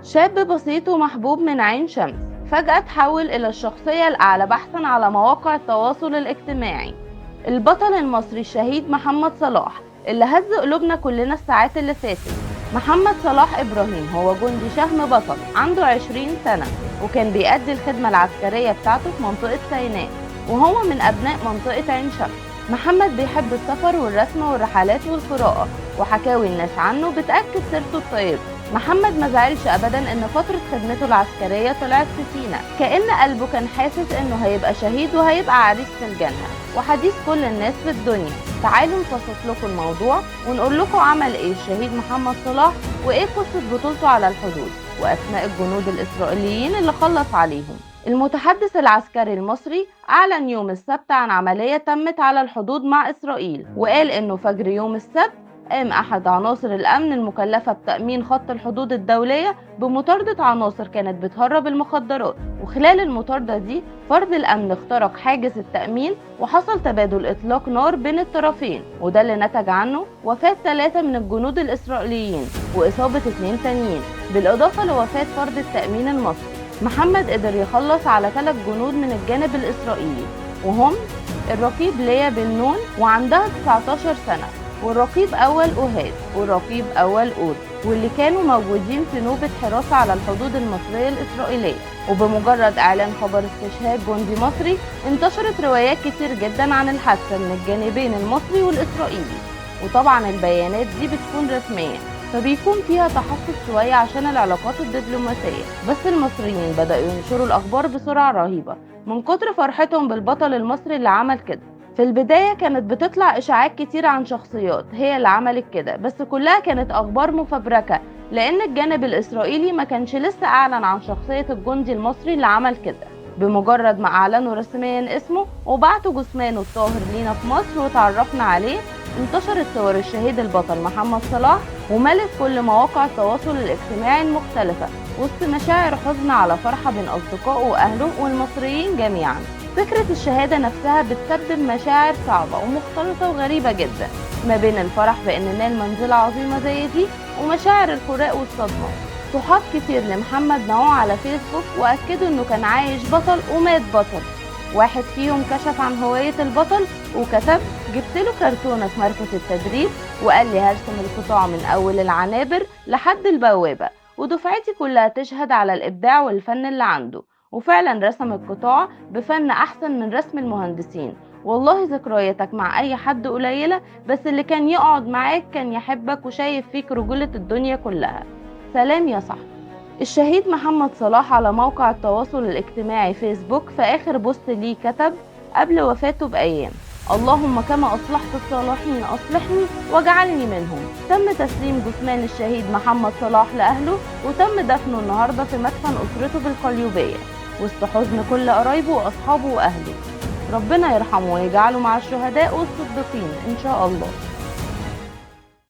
شاب بسيط ومحبوب من عين شمس فجأة تحول إلى الشخصية الأعلى بحثا على مواقع التواصل الاجتماعي. البطل المصري الشهيد محمد صلاح اللي هز قلوبنا كلنا الساعات اللي فاتت. محمد صلاح إبراهيم هو جندي شهم بطل عنده 20 سنة، وكان بيأدي الخدمة العسكرية بتاعته في منطقة سيناء، وهو من أبناء منطقة عين شمس. محمد بيحب السفر والرسم والرحلات والقراءة، وحكاوي الناس عنه بتأكد سيرته الطيبة. محمد ما زعلش ابدا ان فترة خدمته العسكرية طلعت في سينا، كأن قلبه كان حاسس انه هيبقى شهيد وهيبقى عريس في الجنة وحديث كل الناس في الدنيا. تعالوا نفصص لكم الموضوع ونقول لكم عمل ايه الشهيد محمد صلاح، وايه قصة بطولته على الحدود، واسماء الجنود الاسرائيليين اللي خلص عليهم. المتحدث العسكري المصري أعلن يوم السبت عن عملية تمت على الحدود مع إسرائيل، وقال إنه فجر يوم السبت قام أحد عناصر الأمن المكلفة بتأمين خط الحدود الدولية بمطاردة عناصر كانت بتهرب المخدرات، وخلال المطاردة دي فرد الأمن اخترق حاجز التأمين وحصل تبادل إطلاق نار بين الطرفين، وده اللي نتج عنه وفاة 3 من الجنود الإسرائيليين وإصابة 2 تانيين، بالإضافة لوفاة فرد التأمين المصري. محمد قدر يخلص على 3 جنود من الجانب الإسرائيلي، وهم الرقيب ليا بن نون وعندها 19 سنة، والرقيب أول أوهاد، والرقيب أول أود، واللي كانوا موجودين في نوبة حراسة على الحدود المصرية الإسرائيلية. وبمجرد إعلان خبر استشهاد جندي مصري انتشرت روايات كتير جدا عن الحادثة من الجانبين المصري والإسرائيلي، وطبعا البيانات دي بتكون رسمية فبيكون فيها تحفظ شوية عشان العلاقات الدبلوماسية، بس المصريين بدأوا ينشروا الأخبار بسرعة رهيبة من كتر فرحتهم بالبطل المصري اللي عمل كده. في البداية كانت بتطلع إشاعات كتير عن شخصيات هي اللي عملت كده، بس كلها كانت أخبار مفبركة لأن الجانب الإسرائيلي ما كانش لسه أعلن عن شخصية الجندي المصري اللي عمل كده. بمجرد ما أعلنوا رسميا اسمه وبعتوا جثمانه الطاهر لينا في مصر وتعرفنا عليه، انتشرت صور الشهيد البطل محمد صلاح وملت كل مواقع التواصل الاجتماعي المختلفة وسط مشاعر حزن على فرحة بين أصدقائه وأهله والمصريين جميعا. فكرة الشهادة نفسها بتسبب مشاعر صعبة ومختلطة وغريبة جدا ما بين الفرح بأن نال منزلة عظيمة زي دي ومشاعر الفراق والصدمة. صحاب كتير لمحمد نوعوا على فيسبوك وأكدوا أنه كان عايش بطل ومات بطل. واحد فيهم كشف عن هوية البطل وكتب: جبت له كرتونة في مركز التدريب وقال لي هرسم القطاع من أول العنابر لحد البوابة، ودفعتي كلها تشهد على الإبداع والفن اللي عنده. وفعلا رسم القطاع بفن أحسن من رسم المهندسين. والله ذكرياتك مع أي حد قليلة، بس اللي كان يقعد معاك كان يحبك وشايف فيك رجولة الدنيا كلها. سلام يا صاحبي. الشهيد محمد صلاح على موقع التواصل الاجتماعي فيسبوك في آخر بوست ليه كتب قبل وفاته بأيام: اللهم كما أصلحت الصالحين أصلحني واجعلني منهم. تم تسليم جثمان الشهيد محمد صلاح لأهله، وتم دفنه النهاردة في مدفن أسرته بالقليوبية وسط حزن كل قرايبه وأصحابه وأهله. ربنا يرحمه ويجعله مع الشهداء والصديقين إن شاء الله.